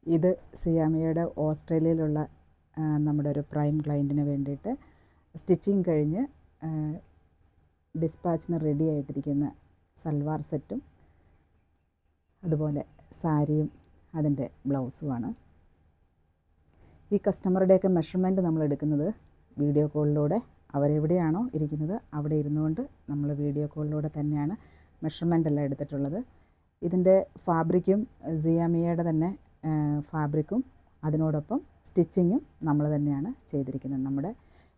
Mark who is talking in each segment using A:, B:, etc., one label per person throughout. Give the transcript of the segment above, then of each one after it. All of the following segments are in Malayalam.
A: ഇത് സിയാമിയയുടെ ഓസ്ട്രേലിയയിലുള്ള നമ്മുടെ ഒരു പ്രൈം ക്ലയൻറ്റിന് വേണ്ടിയിട്ട് സ്റ്റിച്ചിങ് കഴിഞ്ഞ് ഡിസ്പാച്ചിന് റെഡി ആയിട്ടിരിക്കുന്ന സൽവാർ സെറ്റും അതുപോലെ സാരിയും അതിൻ്റെ ബ്ലൗസുമാണ്. ഈ കസ്റ്റമറുടെയൊക്കെ മെഷർമെൻറ്റ് നമ്മൾ എടുക്കുന്നത് വീഡിയോ കോളിലൂടെ. അവരെവിടെയാണോ ഇരിക്കുന്നത് അവിടെ ഇരുന്നുകൊണ്ട് നമ്മൾ വീഡിയോ കോളിലൂടെ തന്നെയാണ് മെഷർമെൻ്റ് എല്ലാം എടുത്തിട്ടുള്ളത്. ഇതിൻ്റെ ഫാബ്രിക്കും സിയാമിയയുടെ തന്നെ ഫാബ്രിക്കും അതിനോടൊപ്പം സ്റ്റിച്ചിങ്ങും നമ്മൾ തന്നെയാണ് ചെയ്തിരിക്കുന്നത്. നമ്മുടെ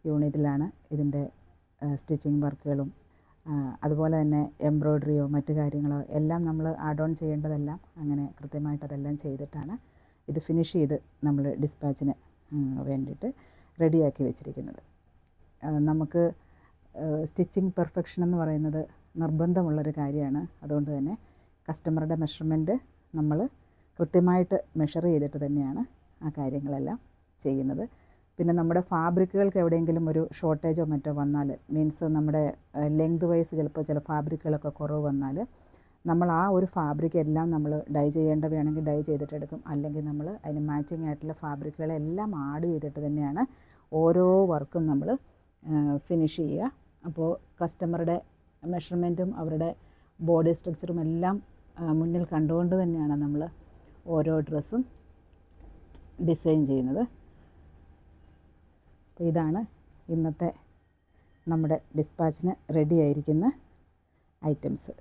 A: യൂണിറ്റിലാണ് ഇതിൻ്റെ സ്റ്റിച്ചിങ് വർക്കുകളും അതുപോലെ തന്നെ എംബ്രോയ്ഡറിയോ മറ്റു കാര്യങ്ങളോ എല്ലാം നമ്മൾ ആഡ് ഓൺ ചെയ്യേണ്ടതെല്ലാം അങ്ങനെ കൃത്യമായിട്ട് അതെല്ലാം ചെയ്തിട്ടാണ് ഇത് ഫിനിഷ് ചെയ്ത് നമ്മൾ ഡിസ്പാച്ചിന് വേണ്ടിയിട്ട് റെഡിയാക്കി വെച്ചിരിക്കുന്നത്. നമുക്ക് സ്റ്റിച്ചിങ് പെർഫെക്ഷൻ എന്ന് പറയുന്നത് നിർബന്ധമുള്ളൊരു കാര്യമാണ്. അതുകൊണ്ട് തന്നെ കസ്റ്റമറുടെ മെഷർമെൻറ്റ് നമ്മൾ കൃത്യമായിട്ട് മെഷർ ചെയ്തിട്ട് തന്നെയാണ് ആ കാര്യങ്ങളെല്ലാം ചെയ്യുന്നത്. പിന്നെ നമ്മുടെ ഫാബ്രിക്കുകൾക്ക് എവിടെയെങ്കിലും ഒരു ഷോർട്ടേജോ മറ്റോ വന്നാൽ, മീൻസ് നമ്മുടെ ലെങ്ത് വൈസ് ചിലപ്പോൾ ചില ഫാബ്രിക്കുകളൊക്കെ കുറവ് വന്നാൽ നമ്മൾ ആ ഒരു ഫാബ്രിക് എല്ലാം നമ്മൾ ഡൈ ചെയ്യേണ്ടവയാണെങ്കിൽ ഡൈ ചെയ്തിട്ടെടുക്കും. അല്ലെങ്കിൽ നമ്മൾ അതിന് മാച്ചിങ് ആയിട്ടുള്ള ഫാബ്രിക്കുകളെല്ലാം ആഡ് ചെയ്തിട്ട് തന്നെയാണ് ഓരോ വർക്കും നമ്മൾ ഫിനിഷ് ചെയ്യുക. അപ്പോൾ കസ്റ്റമറുടെ മെഷർമെൻറ്റും അവരുടെ ബോഡി സ്ട്രക്ചറും എല്ലാം മുന്നിൽ കണ്ടുകൊണ്ട് തന്നെയാണ് നമ്മൾ ഓരോ ഡ്രസ്സും ഡിസൈൻ ചെയ്യുന്നത്. അപ്പോൾ ഇതാണ് ഇന്നത്തെ നമ്മുടെ ഡിസ്പാച്ചിന് റെഡി ആയിരിക്കുന്ന ഐറ്റംസ്.